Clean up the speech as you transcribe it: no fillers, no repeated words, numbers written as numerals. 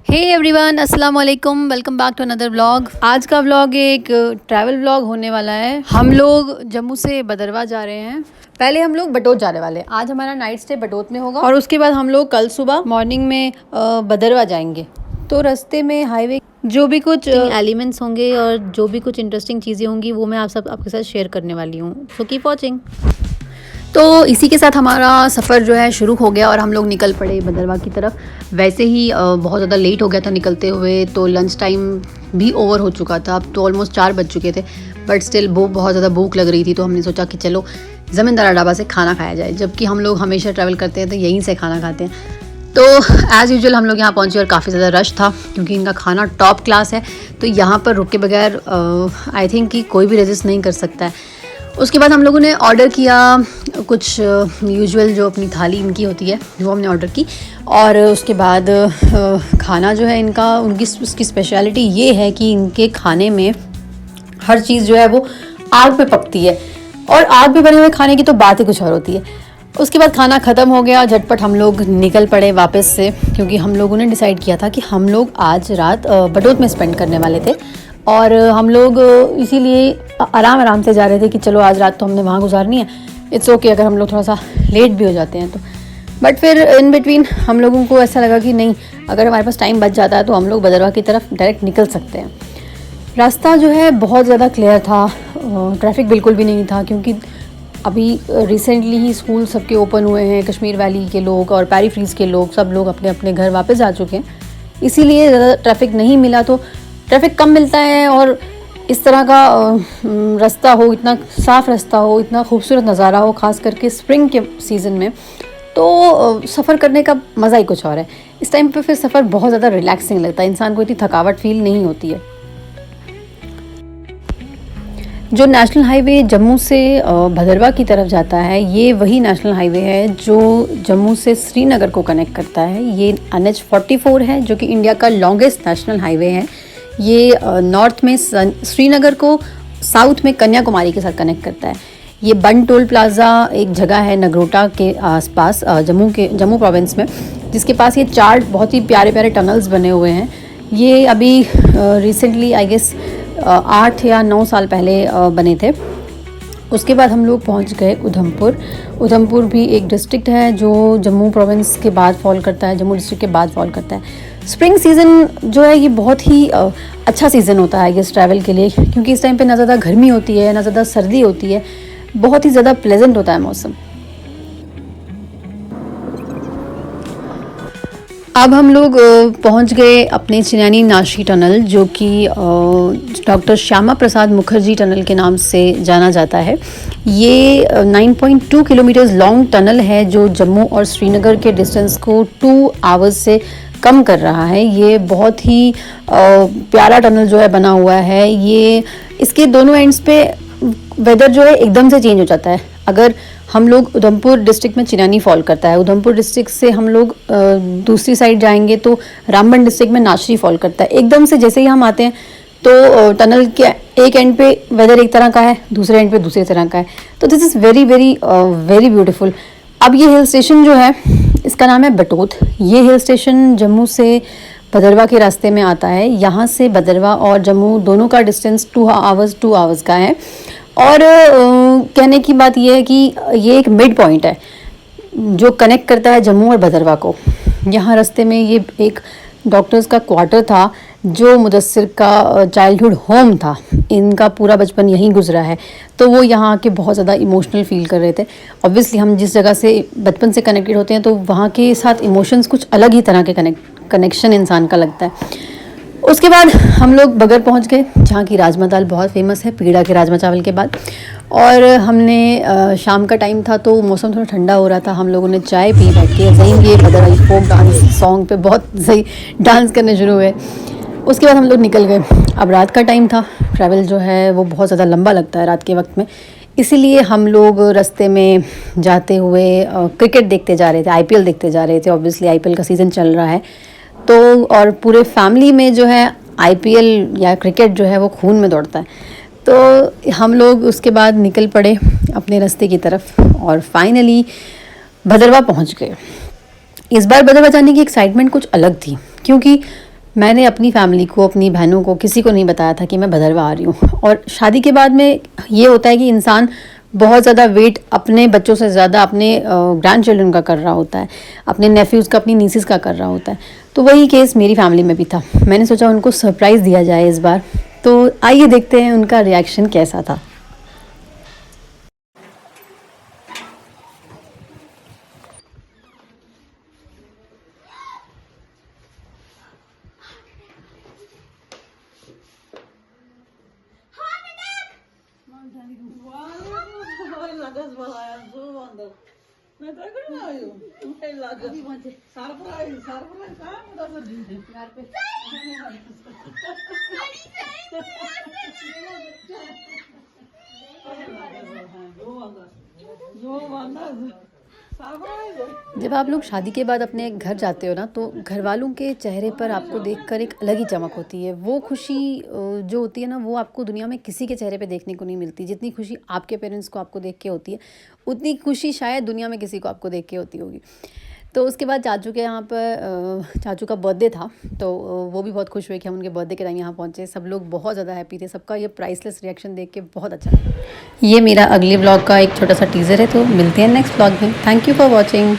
हे everyone, अस्सलाम वालेकुम। Welcome back to another vlog. आज का व्लॉग एक ट्रैवल व्लॉग होने वाला है। हम लोग जम्मू से भदरवा जा रहे हैं। पहले हम लोग बटोत जाने वाले हैं। आज हमारा नाइट स्टे बटोत में होगा और उसके बाद हम लोग कल सुबह मॉर्निंग में भदरवा जाएंगे। तो रास्ते में हाईवे जो भी कुछ एलिमेंट्स होंगे और जो भी कुछ इंटरेस्टिंग चीज़ें होंगी वो मैं आपके साथ शेयर करने वाली हूँ। So keep watching. तो इसी के साथ हमारा सफ़र जो है शुरू हो गया और हम लोग निकल पड़े भदरवा की तरफ। वैसे ही बहुत ज़्यादा लेट हो गया था निकलते हुए, तो लंच टाइम भी ओवर हो चुका था। अब तो ऑलमोस्ट 4 बज चुके थे, बट स्टिल बहुत ज़्यादा भूख लग रही थी। तो हमने सोचा कि चलो ज़मींदारा ढाबा से खाना खाया जाए, जबकि हम लोग हमेशा ट्रैवल करते हैं तो यहीं से खाना खाते हैं। तो एज़ यूजुअल हम लोग यहाँ पहुँचे और काफ़ी ज़्यादा रश था क्योंकि इनका खाना टॉप क्लास है। तो यहाँ पर रुके बगैर आई थिंक कि कोई भी रेजिस्ट नहीं कर सकता है। उसके बाद हम लोगों ने ऑर्डर किया कुछ यूजुअल जो अपनी थाली इनकी होती है वो हमने ऑर्डर की। और उसके बाद खाना जो है इनका उसकी स्पेशलिटी ये है कि इनके खाने में हर चीज़ जो है वो आग पे पकती है, और आग पे बने हुए खाने की तो बात ही कुछ और होती है। उसके बाद खाना ख़त्म हो गया, झटपट हम लोग निकल पड़े वापस से, क्योंकि हम लोगों ने डिसाइड किया था कि हम लोग आज रात बटोत में स्पेंड करने वाले थे। और हम लोग इसीलिए आराम से जा रहे थे कि चलो आज रात तो हमने वहाँ गुजारनी है। इट्स ओके अगर हम लोग थोड़ा सा लेट भी हो जाते हैं तो। बट फिर इन बिटवीन हम लोगों को ऐसा लगा कि नहीं, अगर हमारे पास टाइम बच जाता है तो हम लोग भदरवा की तरफ डायरेक्ट निकल सकते हैं। रास्ता जो है बहुत ज़्यादा क्लियर था, ट्रैफिक बिल्कुल भी नहीं था, क्योंकि अभी रिसेंटली ही स्कूल सबके ओपन हुए हैं। कश्मीर वैली के लोग और पैरी फ्रीज के लोग सब लोग अपने अपने घर वापस आ चुके हैं, इसीलिए ज़्यादा ट्रैफिक नहीं मिला। तो ट्रैफिक कम मिलता है और इस तरह का रास्ता हो, इतना साफ़ रास्ता हो, इतना खूबसूरत नज़ारा हो, ख़ास करके स्प्रिंग के सीज़न में, तो सफ़र करने का मज़ा ही कुछ और है। इस टाइम पे फिर सफ़र बहुत ज़्यादा रिलैक्सिंग लगता है, इंसान को इतनी थकावट फील नहीं होती है। जो नेशनल हाईवे जम्मू से भदरवा की तरफ जाता है, ये वही नेशनल हाईवे है जो जम्मू से श्रीनगर को कनेक्ट करता है। ये NH-44 है जो कि इंडिया का लॉन्गेस्ट नेशनल हाईवे है। ये नॉर्थ में श्रीनगर को, साउथ में कन्याकुमारी के साथ कनेक्ट करता है। ये बन टोल प्लाज़ा एक जगह है नगरोटा के आसपास, जम्मू प्रोविंस में, जिसके पास ये 4 बहुत ही प्यारे प्यारे टनल्स बने हुए हैं। ये अभी रिसेंटली आई गेस 8 या 9 साल पहले बने थे। उसके बाद हम लोग पहुंच गए उधमपुर। उधमपुर भी एक डिस्ट्रिक्ट है जो जम्मू प्रोविंस के बाद फॉल करता है, जम्मू डिस्ट्रिक्ट के बाद फॉल करता है। स्प्रिंग सीज़न जो है ये बहुत ही अच्छा सीज़न होता है इस ट्रैवल के लिए, क्योंकि इस टाइम पे ना ज़्यादा गर्मी होती है ना ज़्यादा सर्दी होती है, बहुत ही ज़्यादा प्लेजेंट होता है मौसम। अब हम लोग पहुंच गए अपने चिन्यानी नाशी टनल, जो कि डॉक्टर श्यामा प्रसाद मुखर्जी टनल के नाम से जाना जाता है। ये 9.2 किलोमीटर्स लॉन्ग टनल है जो जम्मू और श्रीनगर के डिस्टेंस को 2 आवर्स से कम कर रहा है। ये बहुत ही प्यारा टनल जो है बना हुआ है। ये इसके दोनों एंड्स पे वेदर जो है एकदम से चेंज हो जाता है। अगर हम लोग उधमपुर डिस्ट्रिक्ट में चिन्यानी फॉल करता है, उधमपुर डिस्ट्रिक्ट से हम लोग दूसरी साइड जाएंगे तो रामबन डिस्ट्रिक्ट में नाशरी फॉल करता है। एकदम से जैसे ही हम आते हैं तो टनल के एक एंड पे वेदर एक तरह का है, दूसरे एंड पे दूसरे तरह का है। तो this is very very very beautiful. अब ये हिल स्टेशन जो है इसका नाम है बटोत। ये हिल स्टेशन जम्मू से भदरवा के रास्ते में आता है। यहाँ से भदरवा और जम्मू दोनों का डिस्टेंस 2 आवर्स का है। और कहने की बात यह है कि ये एक मिड पॉइंट है जो कनेक्ट करता है जम्मू और भदरवा को। यहाँ रास्ते में ये एक डॉक्टर्स का क्वार्टर था जो मुदस्सिर का चाइल्डहुड होम था। इनका पूरा बचपन यहीं गुजरा है, तो वो यहाँ आके बहुत ज़्यादा इमोशनल फील कर रहे थे। ऑब्वियसली हम जिस जगह से बचपन से कनेक्टेड होते हैं तो वहाँ के साथ इमोशंस कुछ अलग ही तरह के कनेक्शन इंसान का लगता है। उसके बाद हम लोग बगर पहुंच गए, जहाँ की राजमा दाल बहुत फेमस है पीड़ा के राजमा चावल के बाद। और हमने शाम का टाइम था तो मौसम थोड़ा ठंडा हो रहा था। हम लोगों ने चाय पी बैठ के, सही ये भदरवाई फोक डांस सॉन्ग पे बहुत सही डांस करने शुरू हुए। उसके बाद हम लोग निकल गए। अब रात का टाइम था, ट्रैवल जो है वो बहुत ज़्यादा लंबा लगता है रात के वक्त में, इसीलिए हम लोग रास्ते में जाते हुए क्रिकेट देखते जा रहे थे, IPL देखते जा रहे थे। ऑब्वियसली IPL का सीज़न चल रहा है, तो और पूरे फैमिली में जो है IPL या क्रिकेट जो है वो खून में दौड़ता है। तो हम लोग उसके बाद निकल पड़े अपने रास्ते की तरफ और फाइनली भदरवा पहुंच गए। इस बार भदरवा जाने की एक्साइटमेंट कुछ अलग थी, क्योंकि मैंने अपनी फैमिली को, अपनी बहनों को, किसी को नहीं बताया था कि मैं भदरवा आ रही हूँ। और शादी के बाद में ये होता है कि इंसान बहुत ज़्यादा वेट अपने बच्चों से ज़्यादा अपने ग्रैंड चिल्ड्रन का कर रहा होता है, अपने नेफ्यूज़ का, अपनी नीसिस का कर रहा होता है। तो वही केस मेरी फैमिली में भी था। मैंने सोचा उनको सरप्राइज़ दिया जाए इस बार। तो आइए देखते हैं उनका रिएक्शन कैसा था। जब आप लोग शादी के बाद अपने घर जाते हो ना, तो घर वालों के चेहरे पर आपको देखकर एक अलग ही चमक होती है। वो खुशी जो होती है ना, वो आपको दुनिया में किसी के चेहरे पे देखने को नहीं मिलती। जितनी खुशी आपके पेरेंट्स को आपको देख के होती है, उतनी खुशी शायद दुनिया में किसी को आपको देख के होती होगी। तो उसके बाद चाचू के यहाँ पर चाचू का बर्थडे था, तो वो भी बहुत खुश हुए कि हम उनके बर्थडे के टाइम यहाँ पहुँचे। सब लोग बहुत ज़्यादा हैप्पी थे। सबका ये प्राइसलेस रिएक्शन देख के बहुत अच्छा लगा। ये मेरा अगले व्लॉग का एक छोटा सा टीज़र है, तो मिलते हैं नेक्स्ट व्लॉग में। Thank you for watching.